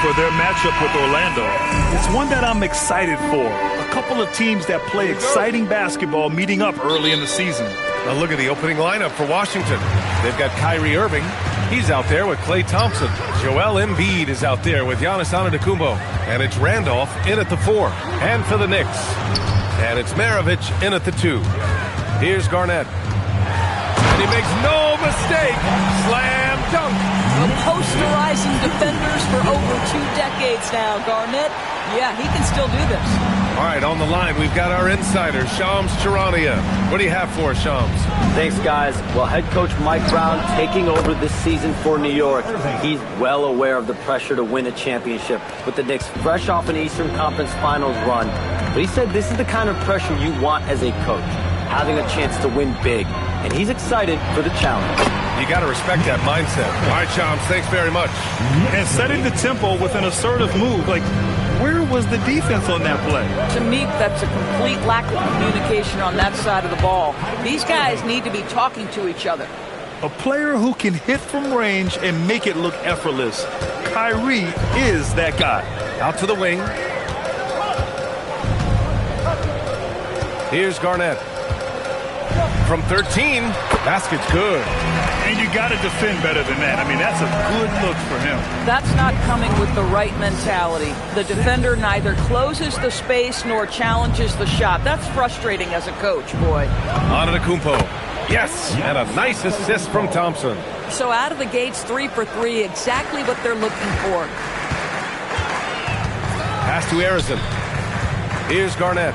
for their matchup with Orlando. It's one that I'm excited for. A couple of teams that play exciting basketball meeting up early in the season. Now look at the opening lineup for Washington. They've got Kyrie Irving. He's out there with Klay Thompson. Joel Embiid is out there with Giannis Antetokounmpo. And it's Randolph in at the 4. And for the Knicks. And it's Maravich in at the 2. Here's Garnett. And he makes no mistake. Slam dunk. Posterizing defenders for over 2 decades now. Garnett, yeah, he can still do this. All right, on the line, we've got our insider, Shams Charania. What do you have for us, Shams? Thanks, guys. Well, head coach Mike Brown taking over this season for New York. He's well aware of the pressure to win a championship with the Knicks fresh off an Eastern Conference Finals run. But he said this is the kind of pressure you want as a coach, having a chance to win big. And he's excited for the challenge. You got to respect that mindset. All right, Shams, thanks very much. And setting the tempo with an assertive move. Like, where was the defense on that play? To me, that's a complete lack of communication on that side of the ball. These guys need to be talking to each other. A player who can hit from range and make it look effortless. Kyrie is that guy. Out to the wing. Here's Garnett. From 13, basket's good. And you got to defend better than that. I mean, that's a good look for him. That's not coming with the right mentality. The defender neither closes the space nor challenges the shot. That's frustrating as a coach, boy. Antetokounmpo. Yes, and a nice assist from Thompson. So out of the gates, 3 for 3, exactly what they're looking for. Pass to Arizon. Here's Garnett.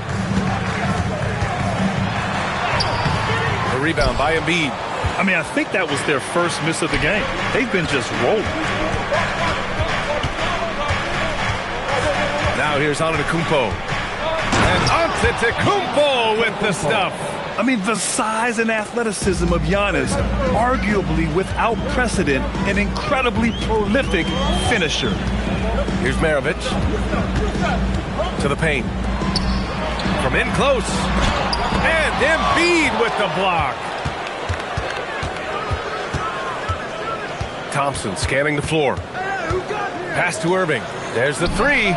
The rebound by Embiid. I mean, I think that was their first miss of the game. They've been just rolling. Now here's Antetokounmpo. And Antetokounmpo with the stuff. I mean, the size and athleticism of Giannis, arguably without precedent, an incredibly prolific finisher. Here's Maravich. To the paint. From in close. And Embiid with the block. Thompson scanning the floor. Pass to Irving. There's the 3.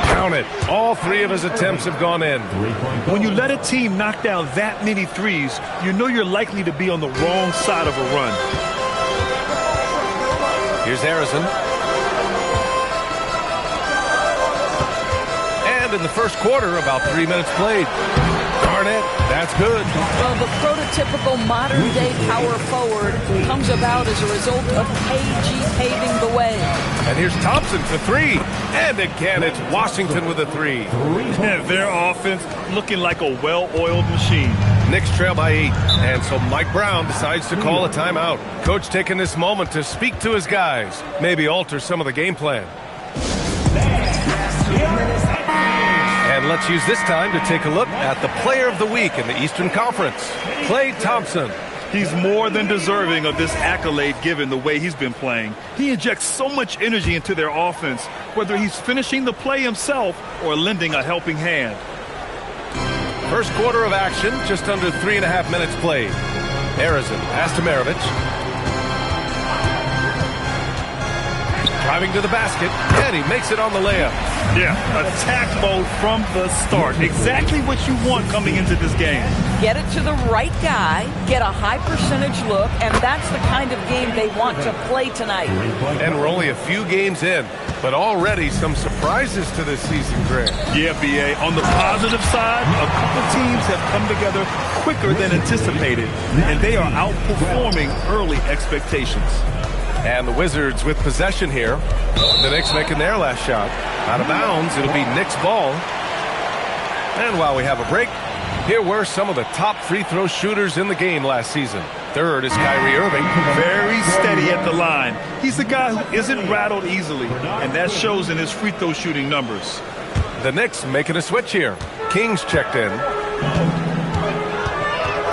Count it. All 3 of his attempts have gone in. When you let a team knock down that many threes, you know you're likely to be on the wrong side of a run. Here's Arizon. And in the first quarter, about 3 minutes played. Garnett, that's good. Well, the prototypical modern-day power forward comes about as a result of KG paving the way. And here's Thompson for 3. And again, it's Washington with a 3. Yeah, their offense looking like a well-oiled machine. Knicks trail by 8. And so Mike Brown decides to call a timeout. Coach taking this moment to speak to his guys. Maybe alter some of the game plan. And let's use this time to take a look at the player of the week in the Eastern Conference, Klay Thompson. He's more than deserving of this accolade given the way he's been playing. He injects so much energy into their offense, whether he's finishing the play himself or lending a helping hand. First quarter of action, just under 3.5 minutes played. Arizon, pass to Maravich. Driving to the basket, and he makes it on the layup. Yeah, attack mode from the start. Exactly what you want coming into this game. Get it to the right guy, get a high percentage look, and that's the kind of game they want to play tonight. And we're only a few games in, but already some surprises to this season, Greg. Yeah, B.A. On the positive side, a couple teams have come together quicker than anticipated, and they are outperforming early expectations. And the Wizards with possession here. The Knicks making their last shot. Out of bounds, it'll be Knicks ball. And while we have a break, here were some of the top free throw shooters in the game last season. Third is Kyrie Irving. Very steady at the line. He's the guy who isn't rattled easily, and that shows in his free throw shooting numbers. The Knicks making a switch here. Kings checked in.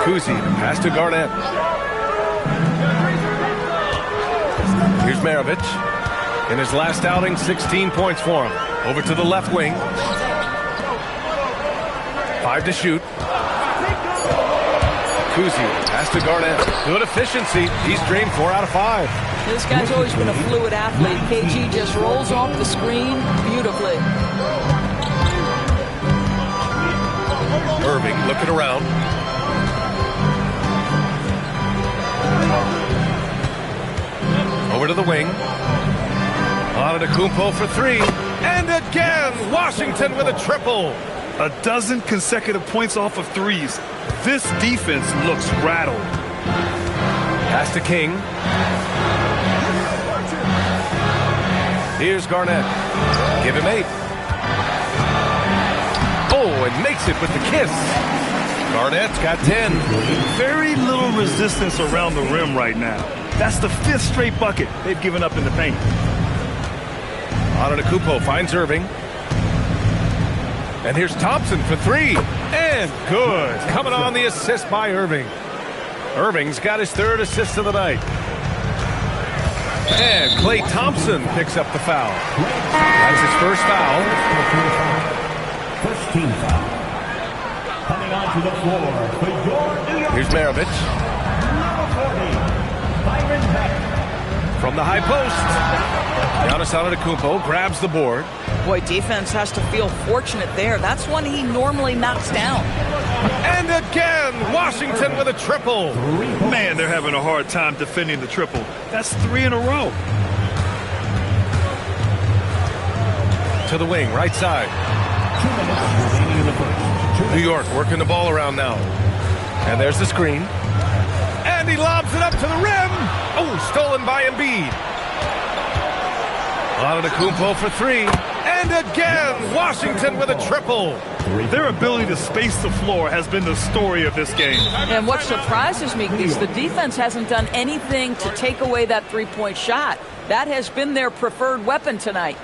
Kuzi, pass to Garnett. Here's Maravich. In his last outing, 16 points for him. Over to the left wing. 5 to shoot. Kuzi. Pass to Garnett. Good efficiency. He's drained 4 out of 5. This guy's always been a fluid athlete. KG just rolls off the screen beautifully. Irving looking around. Over to the wing. Antetokounmpo for 3. And again, Washington with a triple. A dozen consecutive points off of threes. This defense looks rattled. Pass to King. Here's Garnett. Give him 8. Oh, and makes it with the kiss. Garnett's got 10. Very little resistance around the rim right now. That's the 5th straight bucket they've given up in the paint. Antetokounmpo finds Irving. And here's Thompson for 3. And good. Coming on the assist by Irving. Irving's got his 3rd assist of the night. And Klay Thompson picks up the foul. That's his first foul. First team foul. Coming onto the floor for your New York. Here's Maravich. Number 40, Byron Beck. From the high post. Giannis Antetokounmpo grabs the board. Boy, defense has to feel fortunate there. That's one he normally knocks down. And again, Washington with a triple. Man, they're having a hard time defending the triple. That's 3 in a row. To the wing, right side. 2 minutes remaining in the first. New York working the ball around now. And there's the screen. And he lobs it up to the rim. Oh, stolen by Embiid. Antetokounmpo for 3. And again, Washington with a triple. Their ability to space the floor has been the story of this game. And what surprises me is the defense hasn't done anything to take away that three-point shot. That has been their preferred weapon tonight.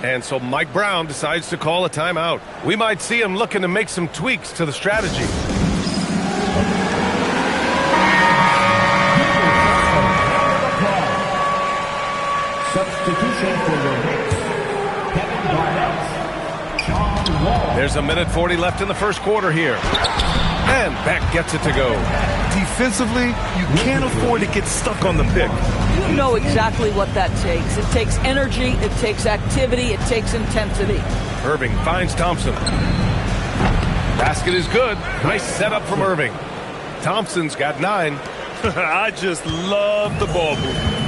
And so Mike Brown decides to call a timeout. We might see him looking to make some tweaks to the strategy. Substitution for the Knicks, Kevin Garnett, John Wall. There's a minute 40 left in the first quarter here. And Beck gets it to go. Defensively, you can't afford to get stuck on the pick. You know exactly what that takes. It takes energy, it takes activity, it takes intensity. Irving finds Thompson. Basket is good. Nice setup from Irving. Thompson's got 9. I just love the ball movement.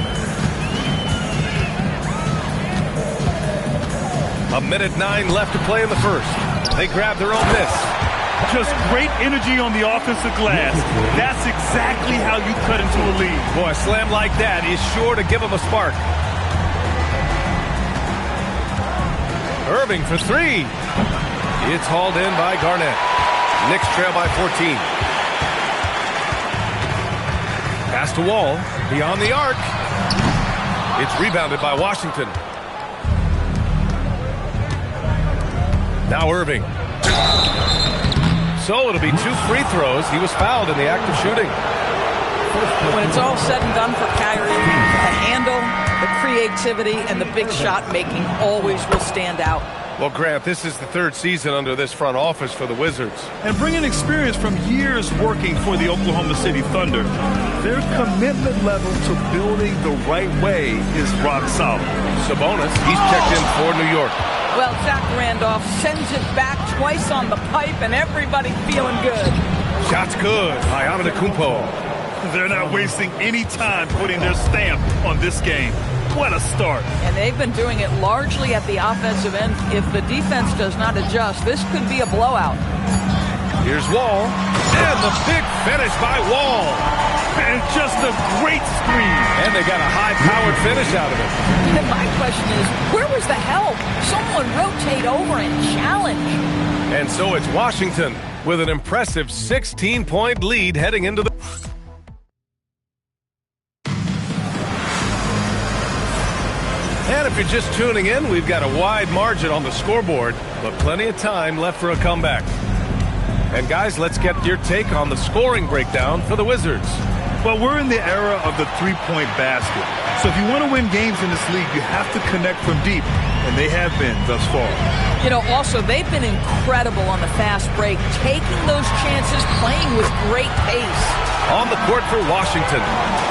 A minute 9 left to play in the first. They grab their own miss. Just great energy on the offensive glass. That's exactly how you cut into a lead. Boy, a slam like that is sure to give them a spark. Irving for 3. It's hauled in by Garnett. Knicks trail by 14. Pass to Wall. Beyond the arc. It's rebounded by Washington. Now Irving. So it'll be 2 free throws. He was fouled in the act of shooting. When it's all said and done for Kyrie, the handle, the creativity, and the big shot making always will stand out. Well, Grant, this is the 3rd season under this front office for the Wizards. And bringing experience from years working for the Oklahoma City Thunder, their commitment level to building the right way is rock solid. Sabonis, he's checked in for New York. Well, Zach Randolph sends it back twice on the pipe, and everybody feeling good. Shot's good by Antetokounmpo. They're not wasting any time putting their stamp on this game. What a start. And they've been doing it largely at the offensive end. If the defense does not adjust, this could be a blowout. Here's Wall. And the big finish by Wall. And just a great screen. And they got a high-powered finish out of it. And my question is, where was the help? Someone rotate over and challenge. And so it's Washington with an impressive 16-point lead heading into the... And if you're just tuning in, we've got a wide margin on the scoreboard, but plenty of time left for a comeback. And guys, let's get your take on the scoring breakdown for the Wizards. Well, we're in the era of the three-point basket. So if you want to win games in this league, you have to connect from deep. And they have been thus far. You know, also, they've been incredible on the fast break, taking those chances, playing with great pace. On the court for Washington,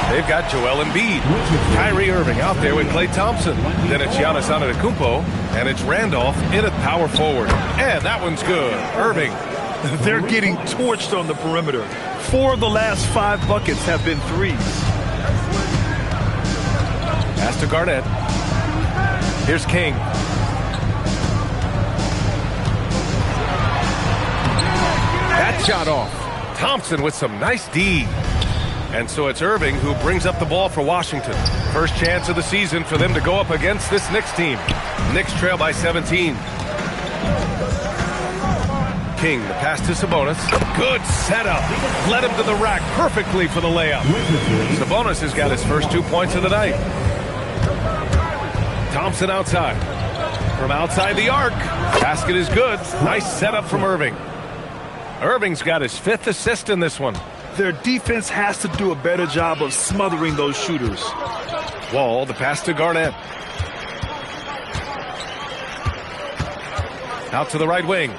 they've got Joel Embiid. Kyrie Irving out there with Klay Thompson. Then it's Giannis Antetokounmpo, and it's Randolph in at power forward. And that one's good. Irving. They're getting torched on the perimeter. 4 of the last 5 buckets have been threes. Pass to Garnett. Here's King. That shot off. Thompson with some nice D. And so it's Irving who brings up the ball for Washington. First chance of the season for them to go up against this Knicks team. Knicks trail by 17. King, the pass to Sabonis. Good setup. Led him to the rack perfectly for the layup. Sabonis has got his first 2 points of the night. Thompson outside. From outside the arc. Basket is good. Nice setup from Irving. Irving's got his 5th assist in this one. Their defense has to do a better job of smothering those shooters. Wall, the pass to Garnett. Out to the right wing.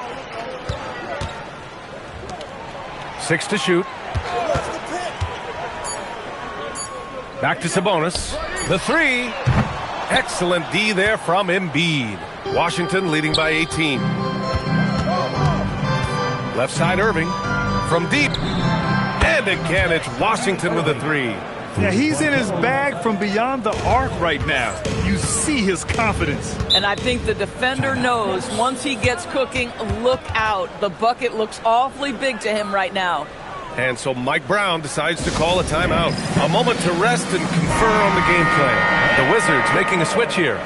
6 to shoot. Back to Sabonis. The 3. Excellent D there from Embiid. Washington leading by 18. Left side Irving. From deep. And again, it's Washington with a 3. Yeah, he's in his bag from beyond the arc right now. You see his confidence. And I think the defender knows once he gets cooking, look out. The bucket looks awfully big to him right now. And so Mike Brown decides to call a timeout. A moment to rest and confer on the game plan. The Wizards making a switch here.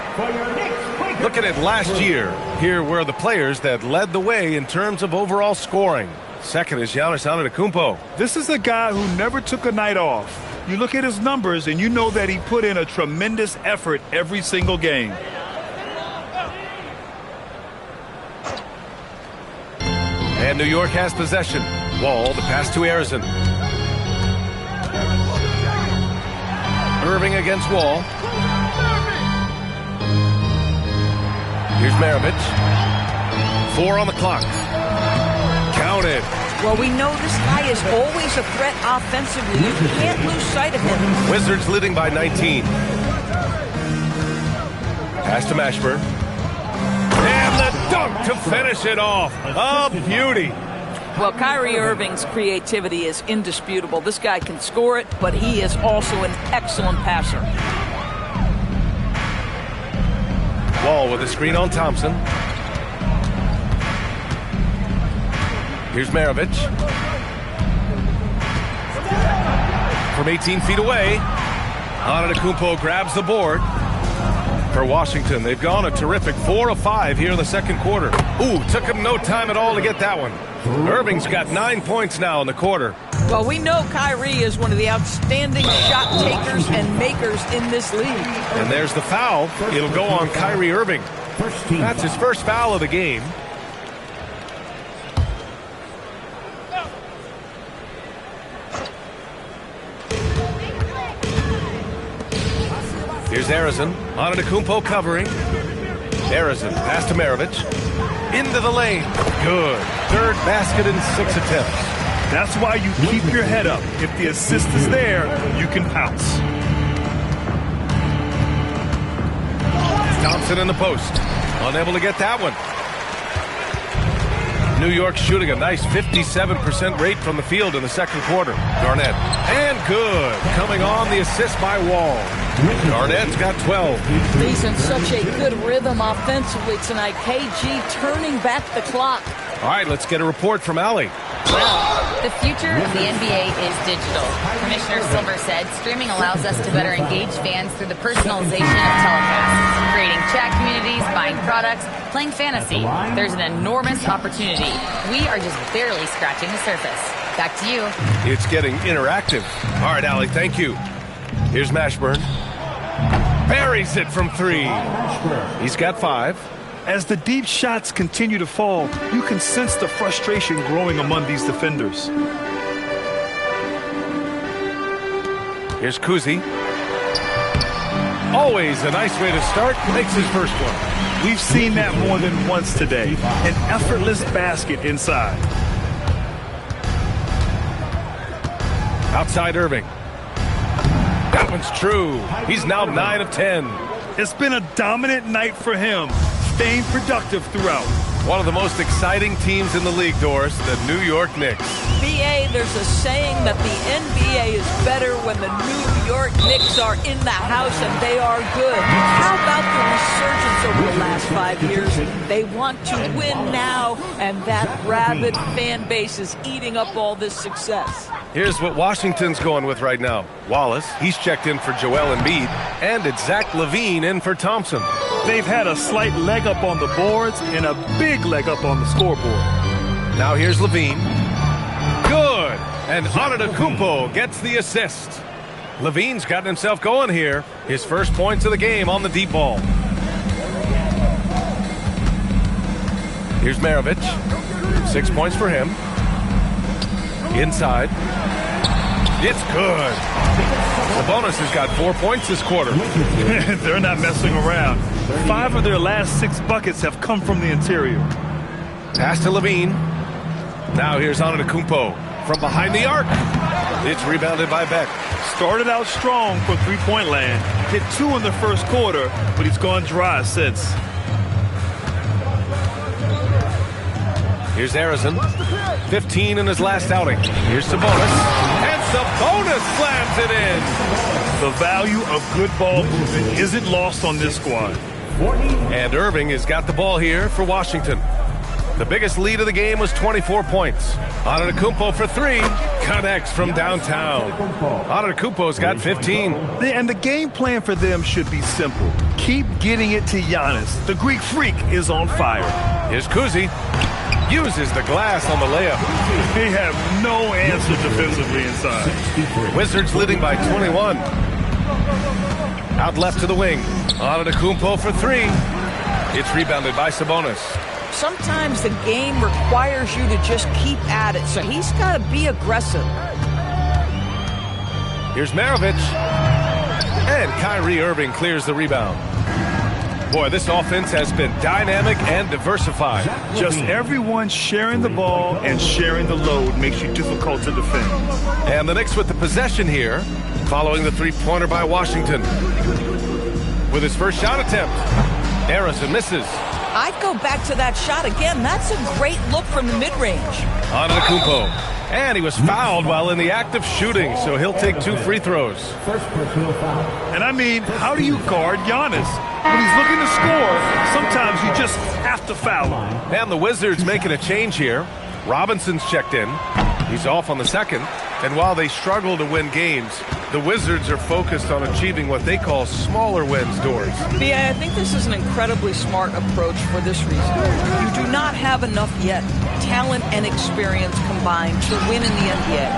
Look at it last year. Here were the players that led the way in terms of overall scoring. Second is Giannis Antetokounmpo. This is a guy who never took a night off. You look at his numbers and you know that he put in a tremendous effort every single game. And New York has possession. Wall, the pass to Arizon. Irving against Wall. Here's Maravich. 4 on the clock. Counted. Well, we know this guy is always a threat offensively. You can't lose sight of him. Wizards leading by 19. Pass to Mashburn. And the dunk to finish it off. A beauty. Well, Kyrie Irving's creativity is indisputable. This guy can score it, but he is also an excellent passer. Wall with a screen on Thompson. Here's Maravich. From 18 feet away, Antetokounmpo grabs the board. For Washington, they've gone a terrific 4 of 5 here in the second quarter. Ooh, took him no time at all to get that one. Irving's got 9 points now in the quarter. Well, we know Kyrie is one of the outstanding shot takers and makers in this league. And there's the foul. It'll go on Kyrie Irving. That's his first foul of the game. Here's Arizon. Antetokounmpo covering. Arizon, pass to Maravich. Into the lane. Good. Third basket in 6 attempts. That's why you keep your head up. If the assist is there, you can pounce. Thompson in the post. Unable to get that one. New York shooting a nice 57% rate from the field in the second quarter. Garnett. And good. Coming on the assist by Wall. Garnett's got 12. He's in such a good rhythm offensively tonight. KG turning back the clock. All right, let's get a report from Allie. Well, the future of the NBA is digital. Commissioner Silver said streaming allows us to better engage fans through the personalization of telecasts, creating chat communities, buying products, playing fantasy. There's an enormous opportunity. We are just barely scratching the surface. Back to you. It's getting interactive. All right, Allie, thank you. Here's Mashburn. Buries it from 3. He's got 5. As the deep shots continue to fall, you can sense the frustration growing among these defenders. Here's Kuzi. Always a nice way to start. Makes his first one. We've seen that more than once today. An effortless basket inside. Outside Irving. That one's true. He's now 9 of 10. It's been a dominant night for him, staying productive throughout. One of the most exciting teams in the league, Doris, the New York Knicks. BA, there's a saying that the NBA is better when the New York Knicks are in the house and they are good. How about the resurgence over the last 5 years? They want to win now, and that rabid fan base is eating up all this success. Here's what Washington's going with right now. Wallace, he's checked in for Joel Embiid, and it's Zach LaVine in for Thompson. They've had a slight leg up on the boards and a big leg up on the scoreboard. Now here's LaVine. Good! And Antetokounmpo gets the assist. LaVine's gotten himself going here. His first points of the game on the deep ball. Here's Maravich. 6 points for him. Inside. It's good. Sabonis has got 4 points this quarter. They're not messing around. 5 of their last 6 buckets have come from the interior. Pass to LaVine. Now here's Antetokounmpo from behind the arc. It's rebounded by Beck. Started out strong for three-point land. Hit 2 in the first quarter, but he's gone dry since. Here's Arizon. 15 in his last outing. Here's Sabonis. And Sabonis slams it in. The value of good ball movement isn't lost on this squad. And Irving has got the ball here for Washington. The biggest lead of the game was 24 points. Antetokounmpo for 3. Connects from downtown. Antetokounmpo's got 15. And the game plan for them should be simple. Keep getting it to Giannis. The Greek freak is on fire. Here's Kuzi. Uses the glass on the layup. They have no answer defensively inside. Wizards leading by 21. Out left to the wing. Antetokounmpo for 3. It's rebounded by Sabonis. Sometimes the game requires you to just keep at it, so he's got to be aggressive. Here's Maravich. And Kyrie Irving clears the rebound. Boy, this offense has been dynamic and diversified. Just everyone sharing the ball and sharing the load makes you difficult to defend. And the Knicks with the possession here, following the three-pointer by Washington. With his first shot attempt, Arizon misses. I'd go back to that shot again. That's a great look from the mid-range. Antetokounmpo. And he was fouled while in the act of shooting, so he'll take 2 free throws. And I mean, how do you guard Giannis? When he's looking to score, sometimes you just have to foul him. And the Wizards making a change here. Robinson's checked in. He's off on the second. And while they struggle to win games, the Wizards are focused on achieving what they call smaller wins, Doors. Yeah, I think this is an incredibly smart approach for this reason. You do not have enough yet talent and experience combined to win in the NBA.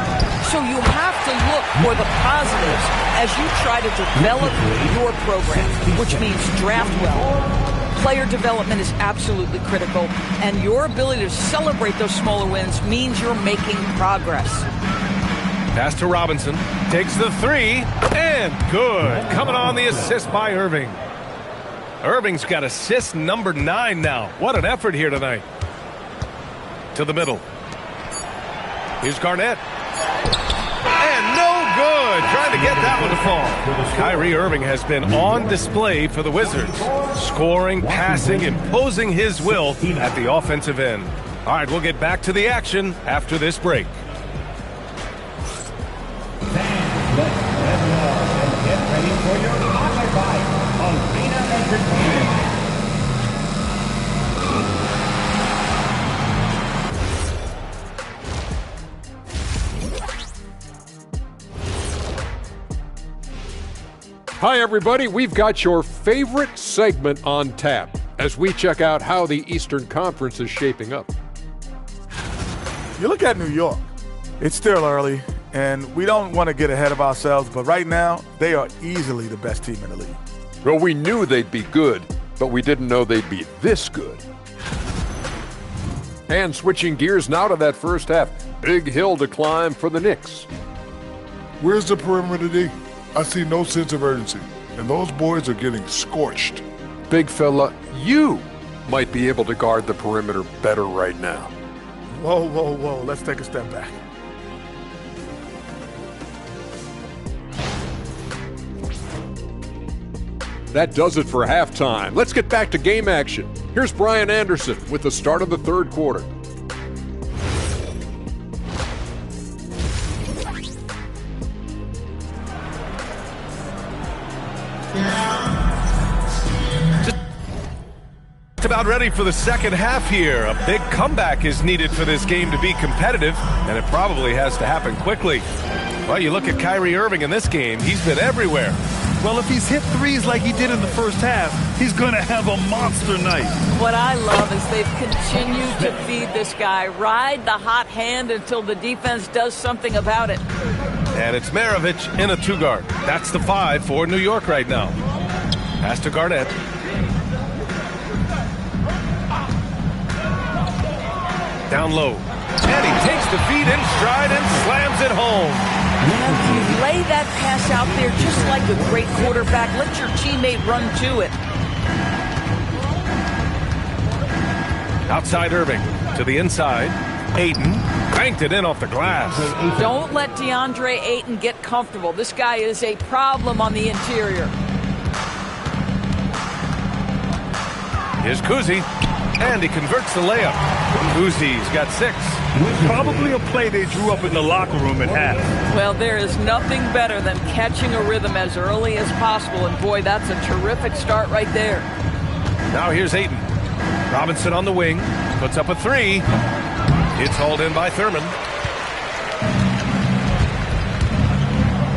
So you have to look for the positives as you try to develop your program, which means draft well. Player development is absolutely critical, and your ability to celebrate those smaller wins means you're making progress. Pass to Robinson. Takes the 3. And good. Coming on the assist by Irving. Irving's got assist number 9 now. What an effort here tonight. To the middle. Here's Garnett. And no good. Trying to get that one to fall. Kyrie Irving has been on display for the Wizards. Scoring, passing, imposing his will at the offensive end. All right, we'll get back to the action after this break. Get ready for your Occupy Arena Entertainment. Hi, everybody. We've got your favorite segment on tap as we check out how the Eastern Conference is shaping up. You look at New York. It's still early, and we don't want to get ahead of ourselves, but right now, they are easily the best team in the league. Well, we knew they'd be good, but we didn't know they'd be this good. And switching gears now to that first half, big hill to climb for the Knicks. Where's the perimeter D? I see no sense of urgency. and those boys are getting scorched. Big fella, you might be able to guard the perimeter better right now. Whoa, whoa, whoa. Let's take a step back. That does it for halftime. Let's get back to game action. Here's Brian Anderson with the start of the third quarter. Just about ready for the second half here. A big comeback is needed for this game to be competitive, and it probably has to happen quickly. Well, you look at Kyrie Irving in this game, he's been everywhere. Well, if he's hit threes like he did in the first half, he's going to have a monster night. What I love is they've continued to feed this guy, ride the hot hand until the defense does something about it. And it's Maravich in a two-guard. That's the 5 for New York right now. Pass to Garnett. Down low. And he takes the feed in stride and slams it home. You lay that pass out there just like a great quarterback. Let your teammate run to it. Outside Irving to the inside. Ayton banked it in off the glass. Don't let DeAndre Ayton get comfortable. This guy is a problem on the interior. Here's Kuzi, and he converts the layup. Kuzi's got 6. Probably a play they drew up in the locker room at half. Well, there is nothing better than catching a rhythm as early as possible, and boy, that's a terrific start right there. Now here's Ayton. Robinson on the wing, puts up a 3. It's hauled in by Thurman.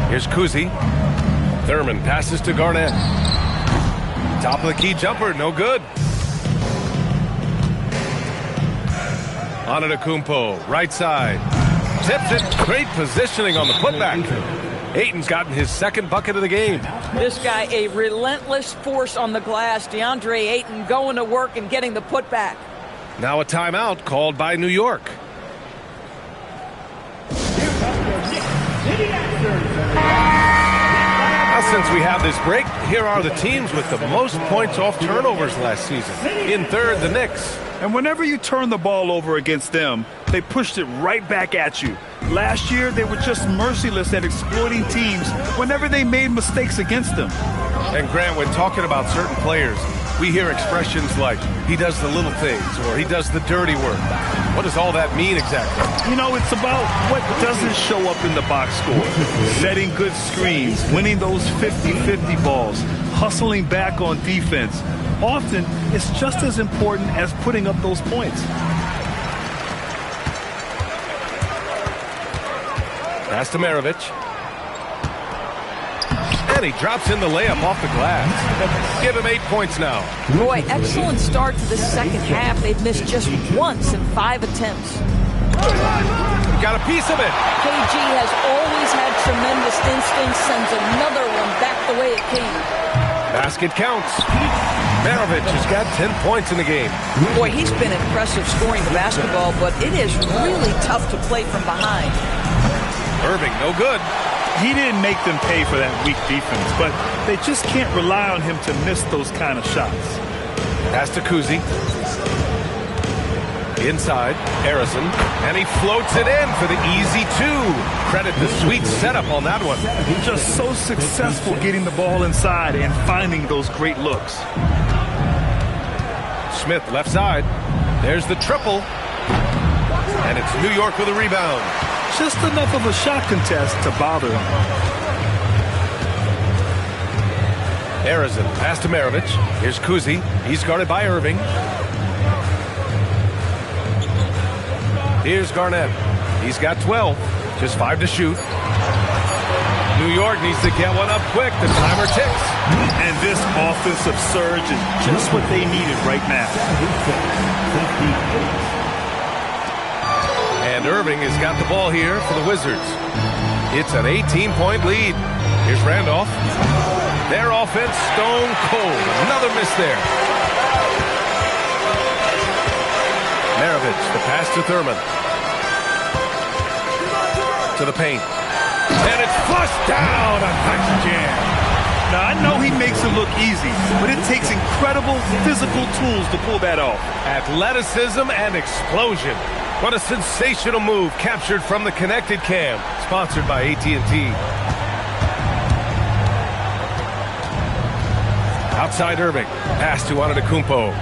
Here's Kuzi. Thurman passes to Garnett. Top of the key jumper, no good. Antetokounmpo, right side. Tips it, great positioning on the putback. Ayton's gotten his second bucket of the game. This guy, a relentless force on the glass. DeAndre Ayton going to work and getting the putback. Now a timeout called by New York. Now, since we have this break, here are the teams with the most points off turnovers last season. In third, the Knicks. And whenever you turn the ball over against them, they pushed it right back at you. Last year, they were just merciless at exploiting teams whenever they made mistakes against them. And Grant, when talking about certain players, we hear expressions like, he does the little things, or he does the dirty work. What does all that mean exactly? You know, it's about what doesn't show up in the box score. Setting good screens, winning those 50-50 balls, hustling back on defense. Often, it's just as important as putting up those points. Pass to Maravich. And he drops in the layup off the glass. Give him 8 points now. Boy, excellent start to the second half. They've missed just once in 5 attempts. Got a piece of it. KG has always had tremendous instincts, sends another one back the way it came. Basket counts. Maravich has got 10 points in the game. Boy, he's been impressive scoring the basketball, but it is really tough to play from behind. Irving, no good. He didn't make them pay for that weak defense, but they just can't rely on him to miss those kind of shots. Pass to Kuzi. Inside, Harrison, and he floats it in for the easy 2. Credit the sweet setup on that one. Just so successful getting the ball inside and finding those great looks. Smith left side. There's the triple. And it's New York with a rebound. Just enough of a shot contest to bother him. Harrison, pass to Maravich. Here's Kuzi. He's guarded by Irving. Here's Garnett. He's got 12. Just 5 to shoot. New York needs to get one up quick. The timer ticks. And this offensive surge is just what they needed right now. And Irving has got the ball here for the Wizards. It's an 18-point lead. Here's Randolph. Their offense stone cold. Another miss there. Maravich, the pass to Thurman. To the paint. And it's flushed down. A nice jam. Now, I know he makes it look easy, but it takes incredible physical tools to pull that off. Athleticism and explosion. What a sensational move captured from the Connected Cam, sponsored by AT&T. Outside Irving. Pass to Antetokounmpo.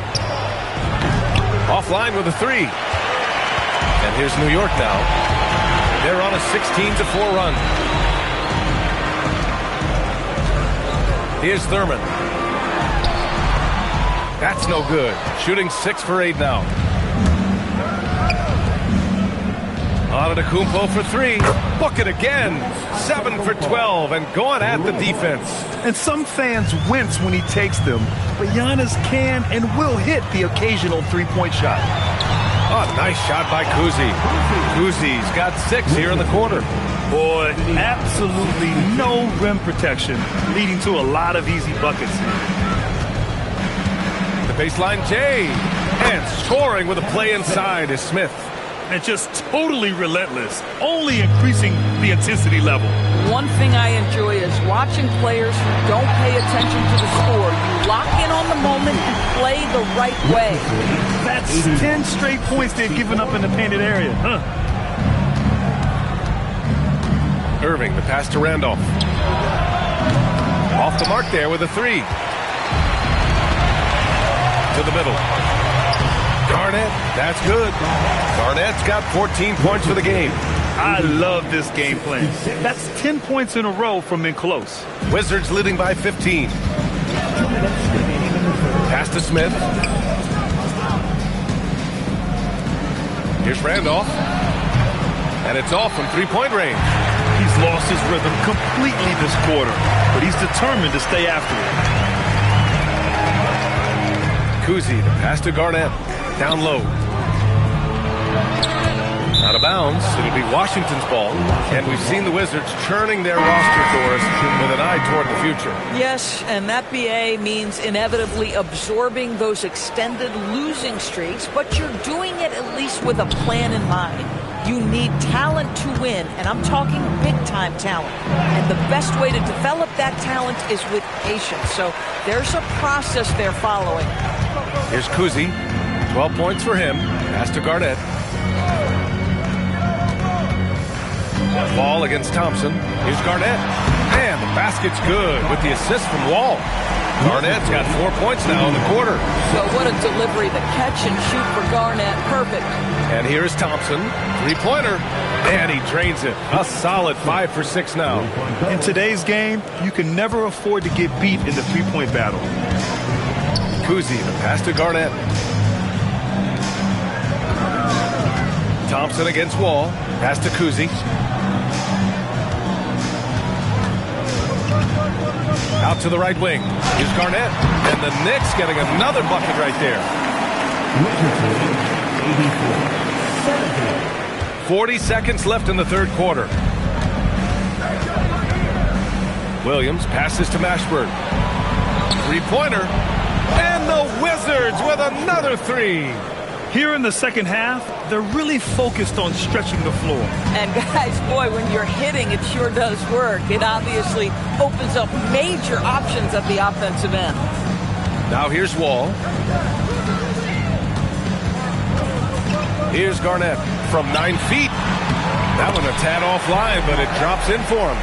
Offline with a three. And here's New York now. They're on a 16-4 run. Here's Thurman. That's no good. Shooting 6 for 8 now. Antetokounmpo for 3. Book it again. 7 for 12 and going at the defense. And some fans wince when he takes them, but Giannis can and will hit the occasional three-point shot. Oh, nice shot by Kuzi. Kuzi's got 6 here in the quarter. Boy, absolutely no rim protection, leading to a lot of easy buckets. The baseline Jay. And scoring with a play inside is Smith. And just totally relentless, only increasing the intensity level. One thing I enjoy is watching players who don't pay attention to the score. You lock in on the moment and play the right way. That's 10 straight points they've given up in the painted area. Irving, the pass to Randolph. Off the mark there with a 3. To the middle. Garnett, that's good. Garnett's got 14 points for the game. I love this game plan. That's 10 points in a row from in close. Wizards leading by 15. Pass to Smith. Here's Randolph. And it's off from three-point range. He's lost his rhythm completely this quarter, but he's determined to stay after it. Kuzi, the pass to Garnett. Down low. Out of bounds. It'll be Washington's ball. And we've seen the Wizards churning their roster doors with an eye toward the future. Yes, and that BA means inevitably absorbing those extended losing streaks, but you're doing it at least with a plan in mind. You need talent to win, and I'm talking big-time talent. And the best way to develop that talent is with patience. So there's a process they're following. Here's Kuzi. 12 points for him. Pass to Garnett. Ball against Thompson. Here's Garnett. And the basket's good with the assist from Wall. Garnett's got 4 points now in the quarter. So what a delivery. The catch and shoot for Garnett. Perfect. And here's Thompson. Three-pointer. And he drains it. A solid 5 for 6 now. In today's game, you can never afford to get beat in the three-point battle. Kuzi, the pass to Garnett. Thompson against Wall. Pass to Kuzi. Out to the right wing. Here's Garnett. And the Knicks getting another bucket right there. 40 seconds left in the third quarter. Williams passes to Mashburn. Three-pointer. And the Wizards with another 3. Here in the second half, they're really focused on stretching the floor. And guys, boy, when you're hitting, it sure does work. It obviously opens up major options at the offensive end. Now here's Wall. Here's Garnett from 9 feet. That one a tad offline, but it drops in for him.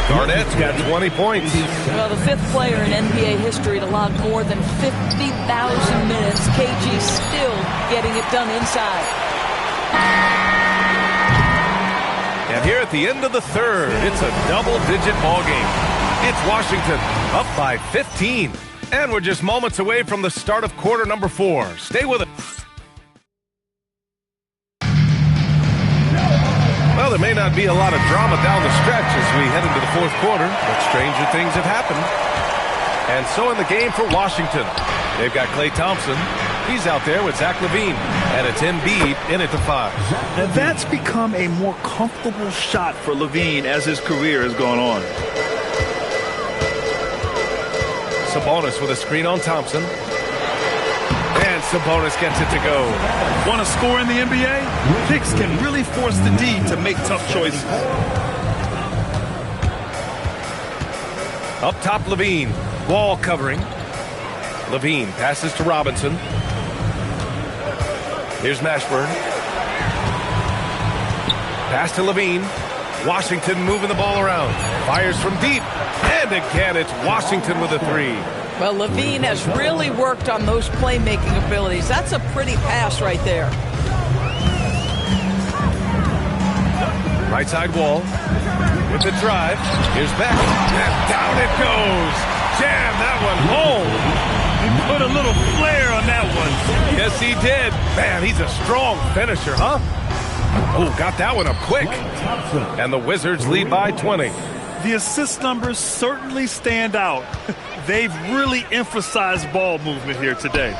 Garnett's got 20 points. Well, the 5th player in NBA history to log more than 50,000 minutes. KG still getting it done inside. And here at the end of the third, it's a double-digit ball game. It's Washington up by 15. And we're just moments away from the start of quarter number 4. Stay with us. Well, there may not be a lot of drama down the stretch as we head into the fourth quarter, but stranger things have happened. And so in the game for Washington, they've got Klay Thompson. He's out there with Zach LaVine, and it's Embiid in at the 5. And that's become a more comfortable shot for LaVine as his career has gone on. Sabonis with a screen on Thompson. And Sabonis gets it to go. Want to score in the NBA? Picks can really force the D to make tough choices. Up top, Levine. Wall covering. Levine passes to Robinson. Here's Mashburn. Pass to Levine. Washington moving the ball around. Fires from deep. And again, it's Washington with a three. Well, Levine has really worked on those playmaking abilities. That's a pretty pass right there. Right side Wall with the drive. Here's Beck. And down it goes. Jam that one home. He put a little flair on that one. Yes, he did. Man, he's a strong finisher, huh? Oh, got that one up quick. And the Wizards lead by 20. The assist numbers certainly stand out. They've really emphasized ball movement here today.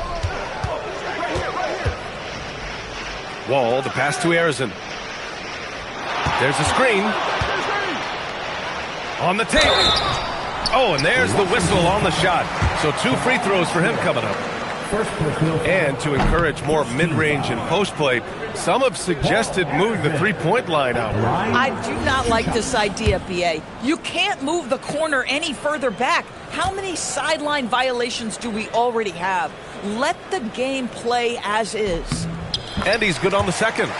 Wall, the pass to Arizin. There's a screen. On the tape. Oh, and there's the whistle on the shot. So 2 free throws for him coming up. And to encourage more mid-range and post play, some have suggested moving the three-point line out. I do not like this idea, BA. You can't move the corner any further back. How many sideline violations do we already have? Let the game play as is. And he's good on the second.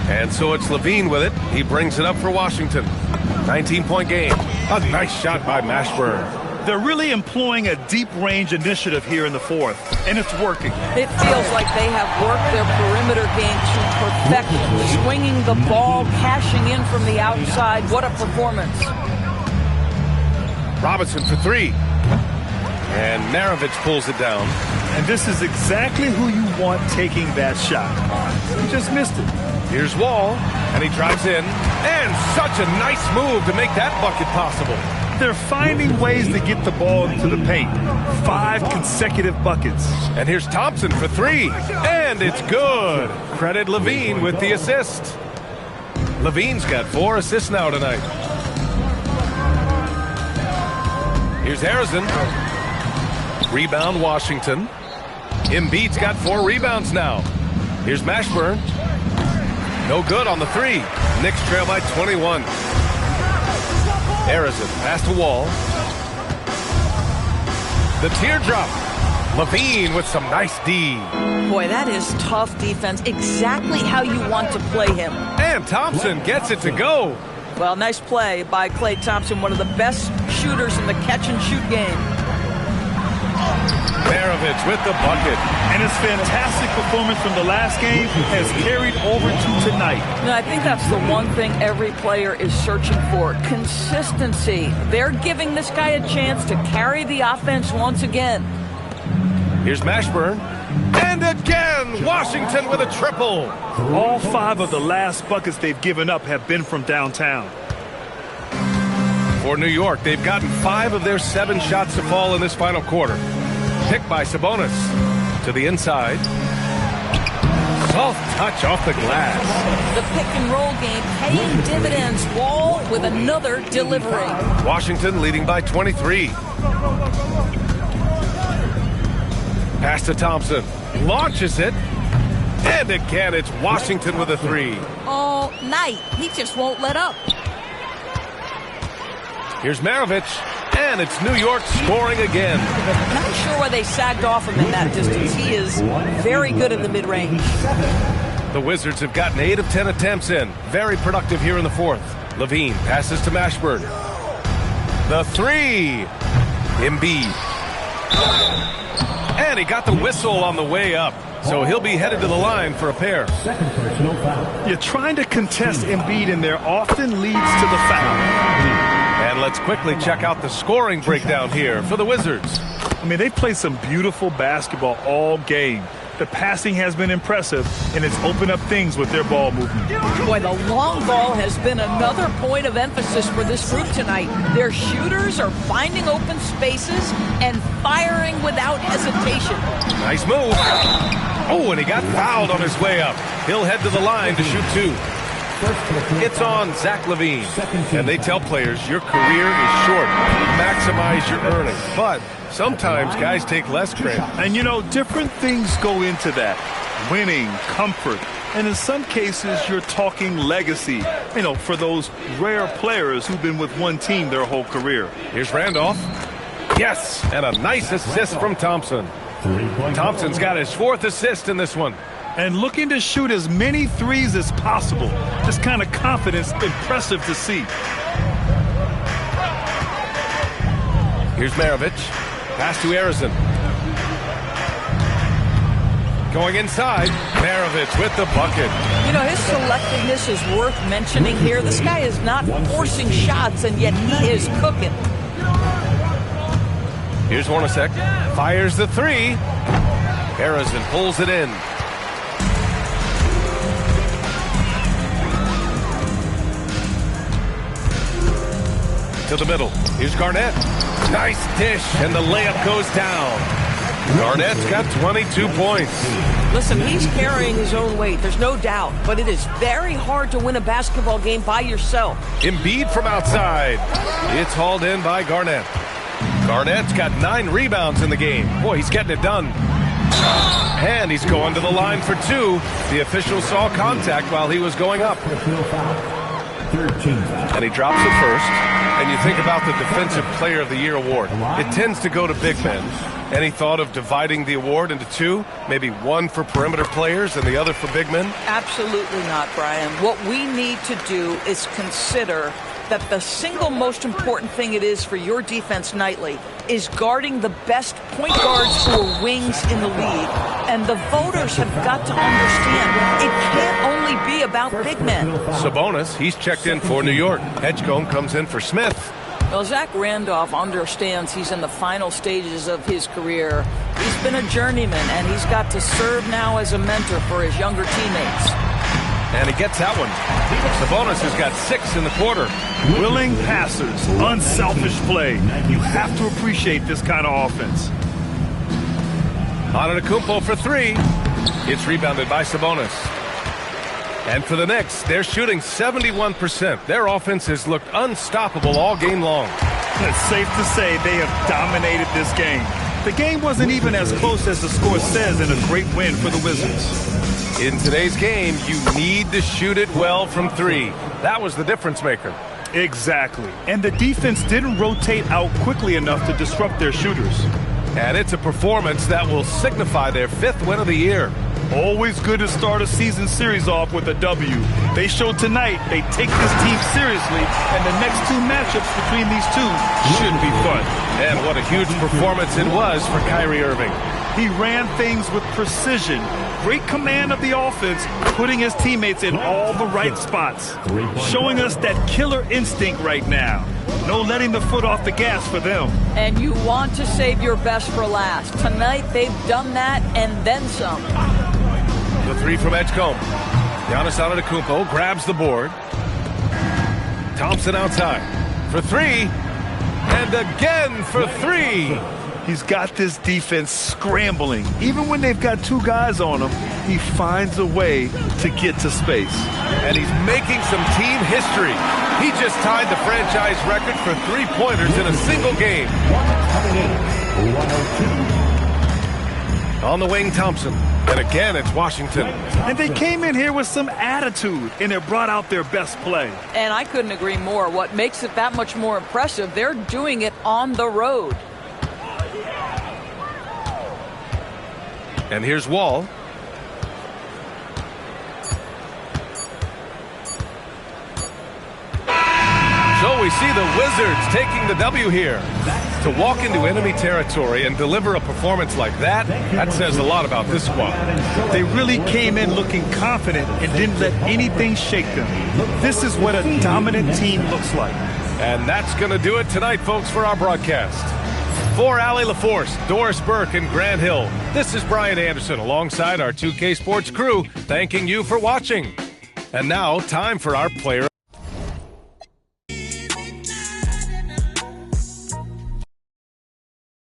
And so it's Levine with it. He brings it up for Washington. 19-point game. A nice shot by Mashburn. They're really employing a deep-range initiative here in the fourth, and it's working. It feels like they have worked their perimeter game to perfection. Swinging the ball, cashing in from the outside. What a performance. Robinson for three. And Maravich pulls it down. And this is exactly who you want taking that shot. He just missed it. Here's Wall, and he drives in. And such a nice move to make that bucket possible. They're finding ways to get the ball into the paint. 5 consecutive buckets. And here's Thompson for three. And it's good. Credit Levine with the assist. Levine's got 4 assists now tonight. Here's Harrison. Rebound Washington. Embiid's got 4 rebounds now. Here's Mashburn. No good on the three. Knicks trail by 21. Arizin, pass to Wall. The teardrop. Levine with some nice D. Boy, that is tough defense. Exactly how you want to play him. And Thompson gets it to go. Well, nice play by Klay Thompson, one of the best shooters in the catch-and-shoot game. Maravich with the bucket. And his fantastic performance from the last game has carried over to tonight. No, I think that's the one thing every player is searching for. Consistency. They're giving this guy a chance to carry the offense once again. Here's Mashburn. And again, Washington with a triple. All 5 of the last buckets they've given up have been from downtown. For New York, they've gotten 5 of their 7 shots to fall in this final quarter. Picked by Sabonis. To the inside. Soft touch off the glass. The pick-and-roll game paying dividends. Wall with another delivery. Washington leading by 23. Pass to Thompson. Launches it. And again, it's Washington with a three. All night. He just won't let up. Here's Maravich. And it's New York scoring again. Not sure why they sagged off him in that distance. He is very good in the mid-range. The Wizards have gotten 8 of 10 attempts in. Very productive here in the fourth. Levine passes to Mashburn. The three. Embiid. And he got the whistle on the way up. So he'll be headed to the line for a pair. Second personal foul. You're trying to contest Embiid in there often leads to the foul. And let's quickly check out the scoring breakdown here for the Wizards. I mean, they've played some beautiful basketball all game. The passing has been impressive, and it's opened up things with their ball movement. Boy, the long ball has been another point of emphasis for this group tonight. Their shooters are finding open spaces and firing without hesitation. Nice move. Oh, and he got fouled on his way up. He'll head to the line to shoot 2. It's on Zach LaVine. And they tell players your career is short. Maximize your earnings. But sometimes guys take less credit. And, you know, different things go into that. Winning, comfort, And in some cases, you're talking legacy, for those rare players who've been with one team their whole career. Here's Randolph. Yes, and a nice assist from Thompson. Thompson's got his 4th assist in this one. And looking to shoot as many threes as possible. This kind of confidence, impressive to see. Here's Maravich. Pass to Arizin. Going inside. Maravich with the bucket. His selectiveness is worth mentioning here. This guy is not forcing shots, and yet he is cooking. Here's Hornacek. Fires the 3. Arizin pulls it in. To the middle. Here's Garnett. Nice dish, and the layup goes down. Garnett's got 22 points. Listen, he's carrying his own weight, there's no doubt, but it is very hard to win a basketball game by yourself. Embiid from outside. It's hauled in by Garnett. Garnett's got 9 rebounds in the game. Boy, he's getting it done. And he's going to the line for 2. The official saw contact while he was going up. And he drops it first. And you think about the Defensive Player of the Year award. It tends to go to big men. Any thought of dividing the award into 2? Maybe one for perimeter players and the other for big men? Absolutely not, Brian. What we need to do is consider that the single most important thing it is for your defense nightly is guarding the best point guards or wings in the league. And the voters have got to understand it can't only be about big men. Sabonis, he's checked in for New York. Edgecombe comes in for Smith. Well, Zach Randolph understands he's in the final stages of his career. He's been a journeyman, and he's got to serve now as a mentor for his younger teammates. And he gets that one. Sabonis has got 6 in the quarter. Willing passers, unselfish play. You have to appreciate this kind of offense. Antetokounmpo for 3. It's rebounded by Sabonis. And for the Knicks, they're shooting 71%. Their offense has looked unstoppable all game long. It's safe to say they have dominated this game. The game wasn't even as close as the score says, and a great win for the Wizards. In today's game, you need to shoot it well from 3. That was the difference maker. Exactly. And the defense didn't rotate out quickly enough to disrupt their shooters. And it's a performance that will signify their 5th win of the year. Always good to start a season series off with a W. They showed tonight they take this team seriously, and the next 2 matchups between these two should be fun. And what a huge performance it was for Kyrie Irving. He ran things with precision, great command of the offense, putting his teammates in all the right spots, showing us that killer instinct right now. No letting the foot off the gas for them. And you want to save your best for last. Tonight, they've done that and then some. The 3 from Edgecombe. Giannis Antetokounmpo grabs the board. Thompson outside for 3. And again for 3. He's got this defense scrambling. Even when they've got 2 guys on him, he finds a way to get to space. And he's making some team history. He just tied the franchise record for 3-pointers in a single game. On the wing, Thompson. And again, it's Washington. And they came in here with some attitude, and it brought out their best play. And I couldn't agree more. What makes it that much more impressive, they're doing it on the road. And here's Wall. So we see the Wizards taking the W here. To walk into enemy territory and deliver a performance like that, that says a lot about this squad. They really came in looking confident and didn't let anything shake them. This is what a dominant team looks like. And that's going to do it tonight, folks, for our broadcast. For Allie LaForce, Doris Burke, and Grant Hill, this is Brian Anderson alongside our 2K Sports crew, thanking you for watching. And now, time for our player